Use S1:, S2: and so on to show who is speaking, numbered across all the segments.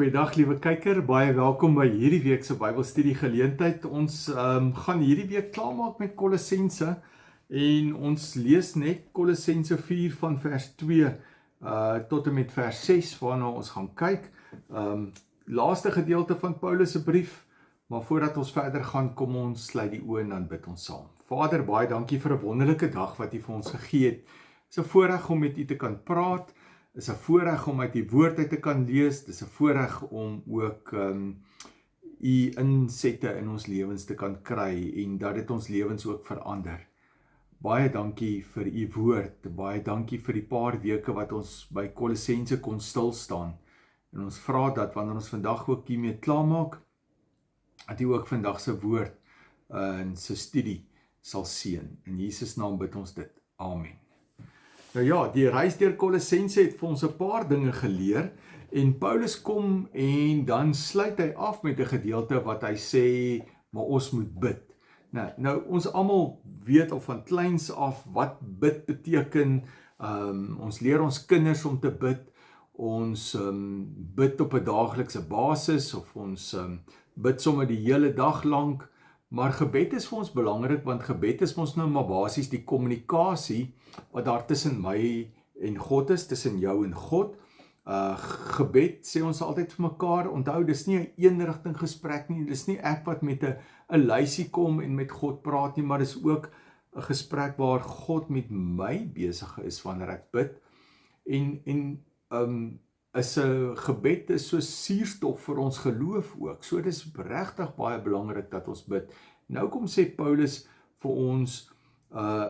S1: Goeiedag liewe kyker, baie welkom by hierdie week se Bybelstudie geleentheid. Ons gaan hierdie week klaarmaak met Kolossense en ons lees net Kolossense 4 van vers 2 tot en met vers 6 waarna ons gaan kyk. Laaste gedeelte van Paulus se brief, maar voordat ons verder gaan, kom ons sluit die oë en dan bid ons saam. Vader, baie dankie vir 'n wonderlike dag wat U vir ons gegee het. Dit is 'n voorreg om met U te kan praat. Dit is 'n voorreg om uit die woord uit te kan lees. Dit is 'n voorreg om ook U insette in ons lewens te kan kry en dat dit ons lewens ook verander. Baie dankie vir U woord. Baie dankie vir die paar weke wat ons by Kolossense kon stil staan. En ons vra dat wanneer ons vandag ook hiermee klaarmaak, dat U ook vandag se woord en se studie sal seën. In Jesus naam bid ons dit. Amen. Nou ja, die reis deur Kolossense het vir ons 'n paar dinge geleer en Paulus kom en dan sluit hy af met 'n gedeelte wat hy sê, maar ons moet bid. Nou ons almal weet al van kleins af wat bid beteken. Ons leer ons kinders om te bid. Ons bid op 'n daaglikse basis of ons bid sommer die hele dag lank. Maar gebed is vir ons belangrik, want gebed is ons nou maar basies die kommunikasie wat daar tussen my en God is, tussen jou en God. Gebed sê ons altyd vir mekaar, onthou, dis nie 'n eenrigting gesprek nie, dis nie ek wat met 'n lysie kom en met God praat nie, maar dis ook 'n gesprek waar God met my besig is wanneer ek bid. Is 'n gebed is so suurstof vir ons geloof ook. So dis regtig baie belangrik dat ons bid. Nou kom sê Paulus vir ons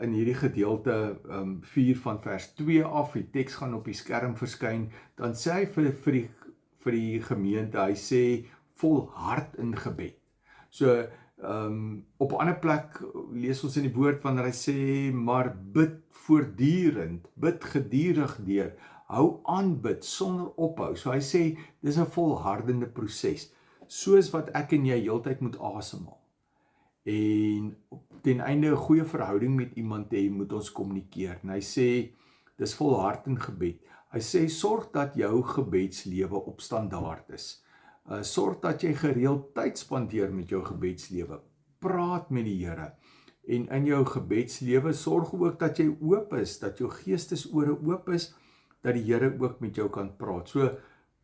S1: in hierdie gedeelte 4 van vers 2 af, die teks gaan op die skerm verskyn, dan sê hy vir die gemeente, hy sê volhard in gebed. So op 'n ander plek lees ons in die woord wanneer hy sê, maar bid voortdurend, bid gedurig deur, hou aan bid sonder ophou. So hy sê, dis 'n volhardende proses, soos wat ek en jy heeltyd moet asemhaal. En ten einde 'n goeie verhouding met iemand te hê, moet ons kommunikeer. En hy sê, dis volhard in gebed. Hy sê, sorg dat jou gebedslewe op standaard is. Sorg dat jy gereeld tyd spandeer met jou gebedslewe. Praat met die Here. En in jou gebedslewe, sorg ook dat jy oop is, dat jou geestesore oop is, dat die Here ook met jou kan praat. So,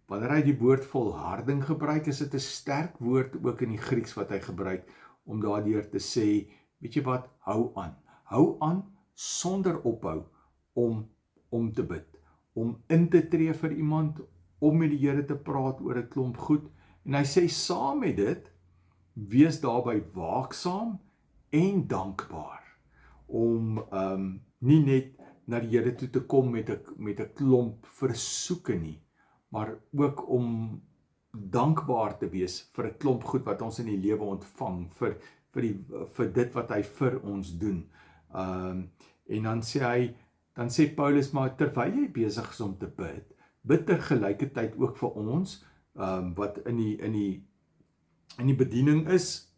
S1: wanneer hy die woord volharding gebruik, is dit 'n sterk woord ook in die Grieks wat hy gebruik, om daardeur te sê, weet jy wat, hou aan. Hou aan sonder ophou om te bid. Om in te tree vir iemand, om met die Here te praat oor 'n klomp goed. En hy sê, saam met dit, wees daarby waaksaam en dankbaar. Om nie net na die Here toe te kom met 'n klomp versoeke nie, maar ook om dankbaar te wees vir 'n klomp goed wat ons in die lewe ontvang, vir dit wat hy vir ons doen. En dan sê Paulus, maar terwyl jy besig is om te bid tergelykertyd ook vir ons, wat in die bediening is,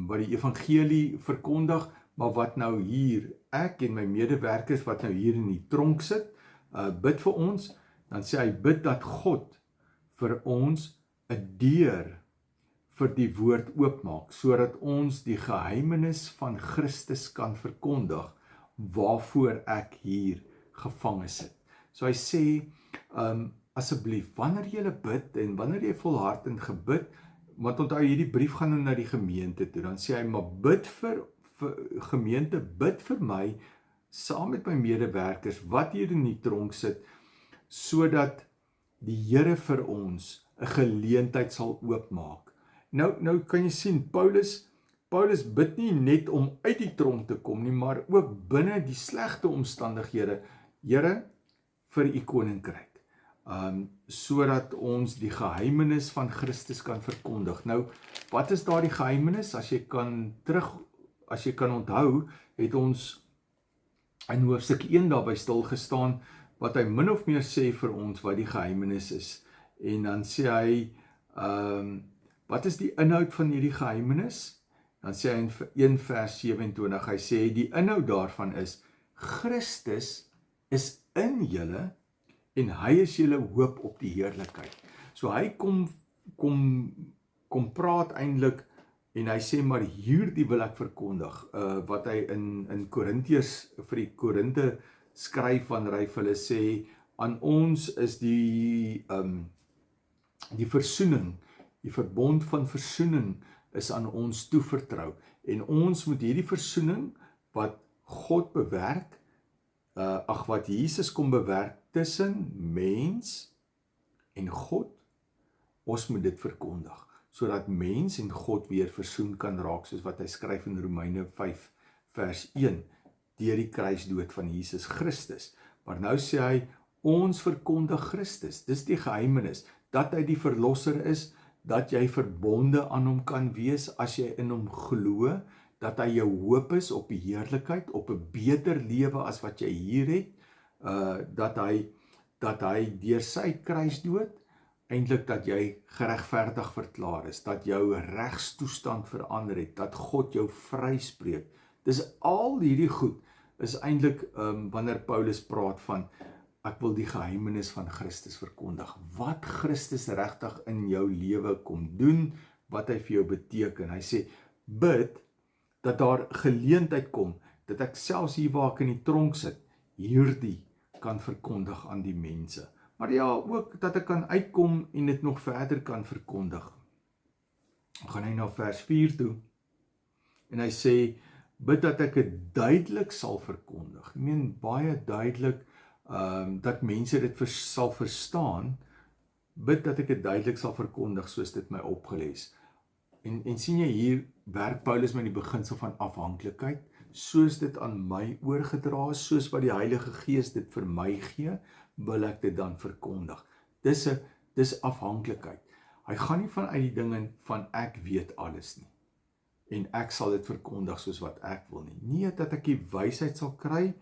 S1: wat die evangelie verkondig, maar wat nou hier, ek en my medewerkers wat nou hier in die tronk sit, bid vir ons. Dan sê hy, bid dat God vir ons 'n deur vir die woord oopmaak, sodat ons die geheimenis van Christus kan verkondig, waarvoor ek hier gevange sit. So hy sê, asseblief, wanneer jy bid, en wanneer jy volhard in gebid, want onthou, hierdie brief gaan nou na die gemeente toe, dan sê hy, maar bid vir gemeente, bid vir my, saam met my medewerkers, wat hier in die tronk sit, sodat die Here vir ons 'n geleentheid sal oopmaak. Nou kan jy sien, Paulus bid nie net om uit die tronk te kom nie, maar ook binne die slegte omstandighede, Here, vir u koninkryk, sodat ons die geheimenis van Christus kan verkondig. Nou, wat is daardie geheimenis? As jy kan onthou, het ons in hoofstuk 1 daarby stil gestaan, wat hy min of meer sê vir ons wat die geheimenis is. En dan sê hy, wat is die inhoud van hierdie geheimenis? Dan sê hy in 1 vers 27, hy sê, die inhoud daarvan is, Christus is in julle, en hy is julle hoop op die heerlikheid. So hy kom praat eintlik en hy sê maar hierdie wil ek verkondig, wat hy in Korintiërs vir die Korinte skryf wanneer hy vir hulle sê, aan ons is die versoening, die verbond van versoening is aan ons toevertrou. En ons moet hierdie versoening wat God bewerk, wat Jesus kom bewerk tussen mens en God, ons moet dit verkondig, sodat mens en God weer versoen kan raak, soos wat hy skryf in Romeine 5 vers 1, deur die kruisdood van Jesus Christus. Maar nou sê hy, ons verkondig Christus, dis die geheimenis, dat hy die verlosser is, dat jy verbonde aan hom kan wees as jy in hom glo, dat hy jou hoop is op die heerlikheid, op 'n beter lewe as wat jy hier het, dat hy deur sy kruisdood eintlik dat jy geregverdig verklaar is, dat jou regstoestand verander het, dat God jou vryspreek. Dis al hierdie goed is eintlik wanneer Paulus praat van ek wil die geheimenis van Christus verkondig. Wat Christus regtig in jou lewe kom doen, wat hy vir jou beteken. Hy sê, bid dat daar geleentheid kom, dat ek selfs hier waar ek in die tronk sit, hierdie kan verkondig aan die mense. Maar ja, ook dat ek kan uitkom en dit nog verder kan verkondig. Dan gaan hy na vers 4 toe, en hy sê, bid dat ek het duidelik sal verkondig. Ek meen, baie duidelik, dat mense dit sal verstaan, bid dat ek het duidelik sal verkondig, soos dit my opgelees. En sien jy hier, werk Paulus met die beginsel van afhanklikheid, soos dit aan my oorgedra is, soos wat die Heilige Gees dit vir my gee, wil ek dit dan verkondig. Dis afhanklikheid. Hy gaan nie vanuit die dinge van ek weet alles nie, en ek sal dit verkondig soos wat ek wil nie. Nie dat ek die wysheid sal kry,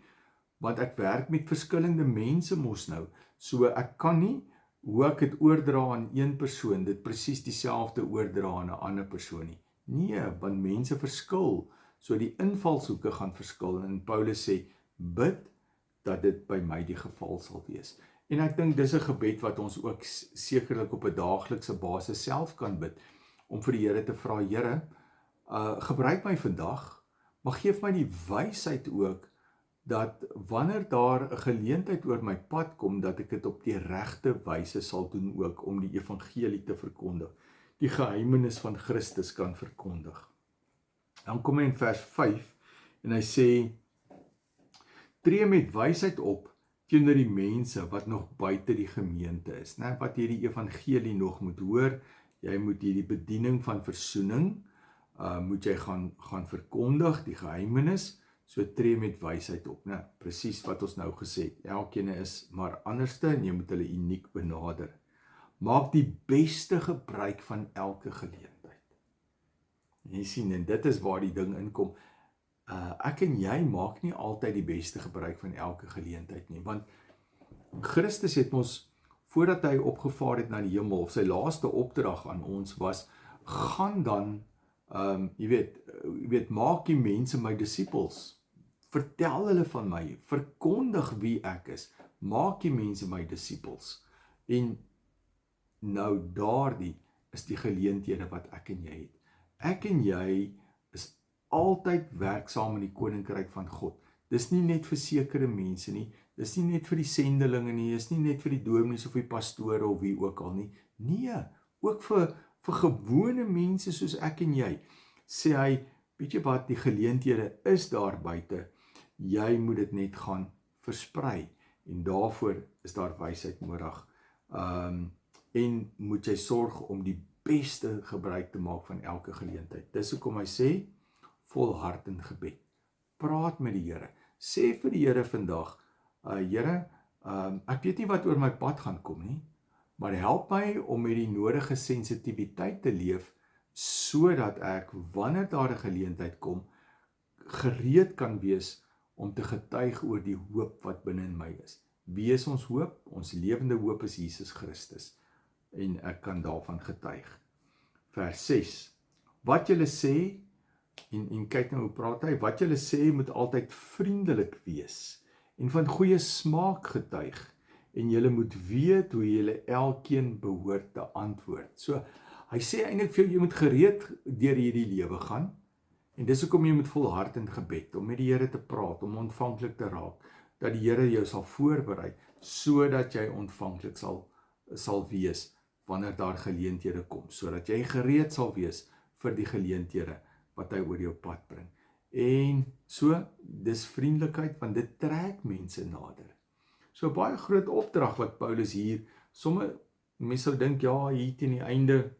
S1: want ek werk met verskillende mense mos nou, so ek kan nie, hoe ek het oordra aan een persoon, dit presies dieselfde oordra aan 'n ander persoon nie. Nee, want mense verskil, so die invalshoeke gaan verskil, en Paulus sê, bid dat dit by my die geval sal wees. En ek dink dis 'n gebed wat ons ook sekerlik op 'n daaglikse basis self kan bid, om vir die Here te vra, Here, gebruik my vandag, maar geef my die wysheid ook, dat wanneer daar 'n geleentheid oor my pad kom, dat ek dit op die regte wyse sal doen ook, om die evangelie te verkondig, die geheimenis van Christus kan verkondig. Dan kom hy in vers 5, en hy sê, tree met wysheid op, teenoor die mense wat nog buite die gemeente is, wat hierdie evangelie nog moet hoor, jy moet hierdie bediening van versoening, moet jy gaan verkondig, die geheimenis, so tree met wysheid op, presies wat ons nou gesê het, elkeen is maar anderste, en jy moet hulle uniek benader. Maak die beste gebruik van elke geleentheid. Jy sien, en dit is waar die ding inkom, ek en jy maak nie altyd die beste gebruik van elke geleentheid nie, want Christus het ons, voordat hy opgevaar het na die hemel, of sy laaste opdrag aan ons was, gaan dan, jy weet, maak die mense my disippels, vertel hulle van my, verkondig wie ek is, maak die mense my disippels, en nou daardie is die geleenthede wat ek en jy het. Ek en jy is altyd werksaam in die koninkryk van God. Dis nie net vir sekere mense nie, dis nie net vir die sendelinge nie, dis nie net vir die dominees of die pastore of wie ook al nie. Nee, ook vir gewone mense soos ek en jy. Sê hy, weet jy wat, die geleenthede is daar buite, jy moet dit net gaan versprei, en daarvoor is daar wysheid nodig. En moet jy sorg om die beste gebruik te maak van elke geleentheid. Dis hoekom hy sê, volhard in gebed. Praat met die Here. Sê vir die Here vandag, Here, ek weet nie wat oor my pad gaan kom nie, maar help my om met die nodige sensitiwiteit te leef, sodat ek, wanneer daar 'n geleentheid kom, gereed kan wees om te getuig oor die hoop wat binne in my is. Wie is ons hoop? Ons lewende hoop is Jesus Christus, en ek kan daarvan getuig. Vers 6, wat julle sê, en kyk nou hoe praat hy, wat julle sê moet altyd vriendelik wees, en van goeie smaak getuig,
S2: en julle moet weet hoe julle elkeen behoort te antwoord. So, hy sê eintlik vir jou, jy moet gereed deur hierdie lewe gaan, en dis hoekom jy moet volhard in gebed, om met die Here te praat, om ontvanklik te raak, dat die Here jou sal voorberei, sodat jy ontvanklik sal wees, wanneer daar geleenthede kom, sodat jy gereed sal wees vir die geleenthede, wat hy oor jou pad bring. En so, dis vriendelikheid, want dit trek mense nader. So baie groot opdrag wat Paulus hier, mense sou dink, ja, hier teen die einde,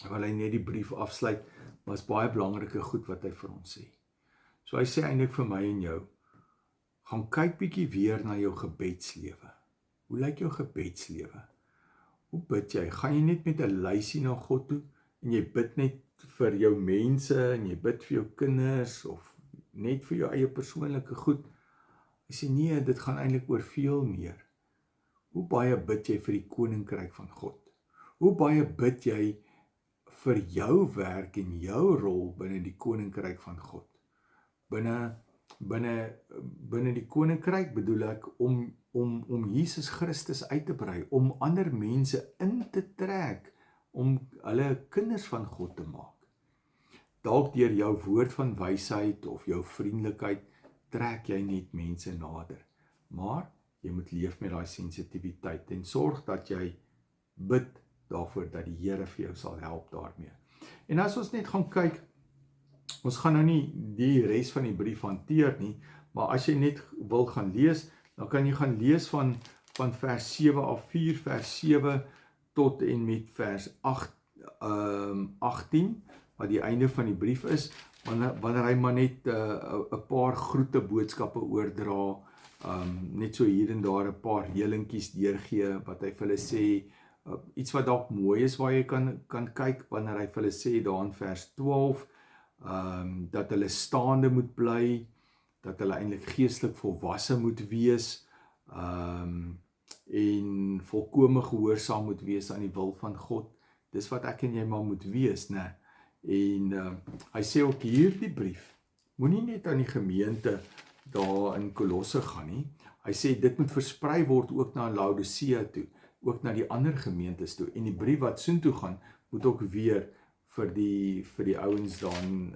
S2: wil hy net die brief afsluit, maar is baie belangrike goed wat hy vir ons sê. So hy sê eintlik vir my en jou, gaan kyk bietjie weer na jou gebedslewe. Hoe lyk jou gebedslewe? Hoe bid jy? Gaan jy net met 'n lysie na God toe, en jy bid net vir jou mense, en jy bid vir jou kinders, of net vir jou eie persoonlike goed? Hy sê nee, dit gaan eintlik oor veel meer. Hoe baie bid jy vir die koninkryk van God? Hoe baie bid jy vir jou werk en jou rol binne die koninkryk van God? Binne die koninkryk bedoel ek om Jesus Christus uit te brei, om ander mense in te trek, om hulle kinders van God te maak. Dalk deur jou woord van wysheid of jou vriendelikheid trek jy net mense nader. Maar jy moet leef met daai sensitiwiteit en sorg dat jy bid daarvoor dat die Here vir jou sal help daarmee. En as ons net gaan kyk, ons gaan nou nie die res van die brief hanteer nie, maar as jy net wil gaan lees, dan kan jy gaan lees van vers 7 af 4, vers 7 tot en met vers 18, wat die einde van die brief is, wanneer hy maar net 'n paar groete boodskappe oordra, net so hier en daar 'n paar reëlinkies deurgee, wat hy vir hulle sê, iets wat dalk mooi is waar jy kan kyk, wanneer hy vir hulle sê daar in vers 12, dat hulle staande moet bly, dat hulle eintlik geestelik volwasse moet wees, en volkome gehoorsaam moet wees aan die wil van God. Dis wat ek en jy maar moet wees, né? En hy sê ook hier die brief, moenie net aan die gemeente daar in Kolosse gaan nie. Hy sê dit moet versprei word ook na Laodicea toe, ook na die ander gemeentes toe. En die brief wat soontoe gaan, moet ook weer vir die ouens dan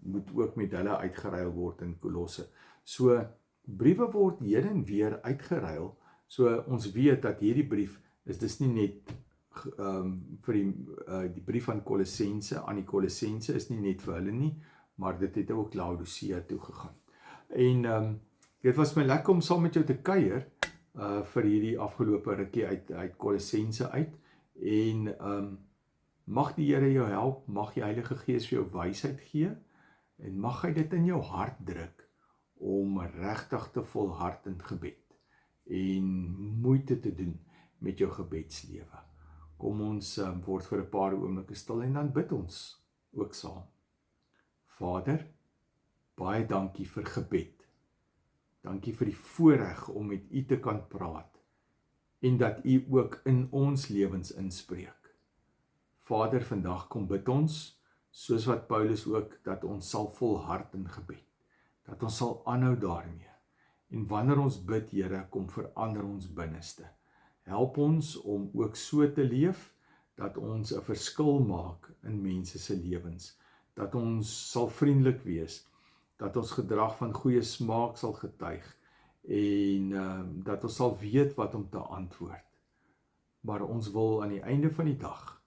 S2: moet ook met hulle uitgeruil word in Kolosse. So briewe word heen en weer uitgeruil. So ons weet dat hierdie brief is dis nie net vir die brief aan Kolossense, aan die Kolossense is nie net vir hulle nie, maar dit het ook Laodicea toe gegaan. En dit was my lekker om saam met jou te kuier vir hierdie afgelope rukkie uit Kolossense uit. En mag die Here jou help, mag die Heilige Gees vir jou wysheid gee, en mag hy dit in jou hart druk om regtig te volhard in gebed en moeite te doen met jou gebedslewe. Kom ons word vir 'n paar oomblikke stil en dan bid ons ook saam. Vader, baie dankie vir gebed. Dankie vir die voorreg om met U te kan praat en dat U ook in ons lewens inspreek. Vader, vandag kom bid ons, soos wat Paulus ook, dat ons sal volhard in gebed, dat ons sal aanhou daarmee. En wanneer ons bid, Here, kom verander ons binneste. Help ons om ook so te leef, dat ons 'n verskil maak in mense se lewens, dat ons sal vriendelik wees, dat ons gedrag van goeie smaak sal getuig, en dat ons sal weet wat om te antwoord. Maar ons wil aan die einde van die dag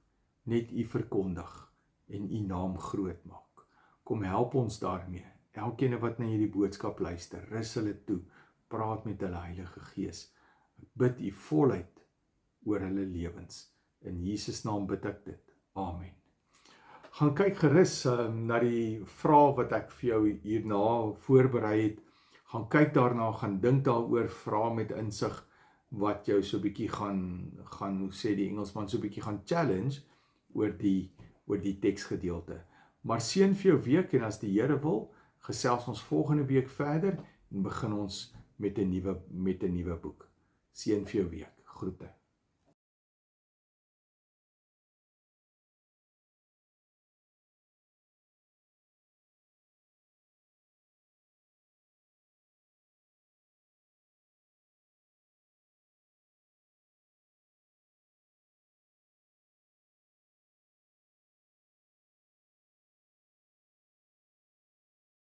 S2: net U verkondig en U naam groot maak. Kom help ons daarmee. Elkeen wat na hierdie boodskap luister, rus hulle toe, praat met hulle Heilige Gees. Ek bid U voluit oor hulle lewens. In Jesus naam bid ek dit. Amen. Gaan kyk gerus na die vrae wat ek vir jou hierna voorberei het. Gaan kyk daarna, gaan dink daaroor, vra met insig wat jou so bietjie gaan, hoe sê die Engelsman, so bietjie gaan challenge oor die teksgedeelte. Maar seën vir jou week, en as die Here wil, gesels ons volgende week verder en begin ons met 'n nuwe boek. Seën vir jou week. Groete.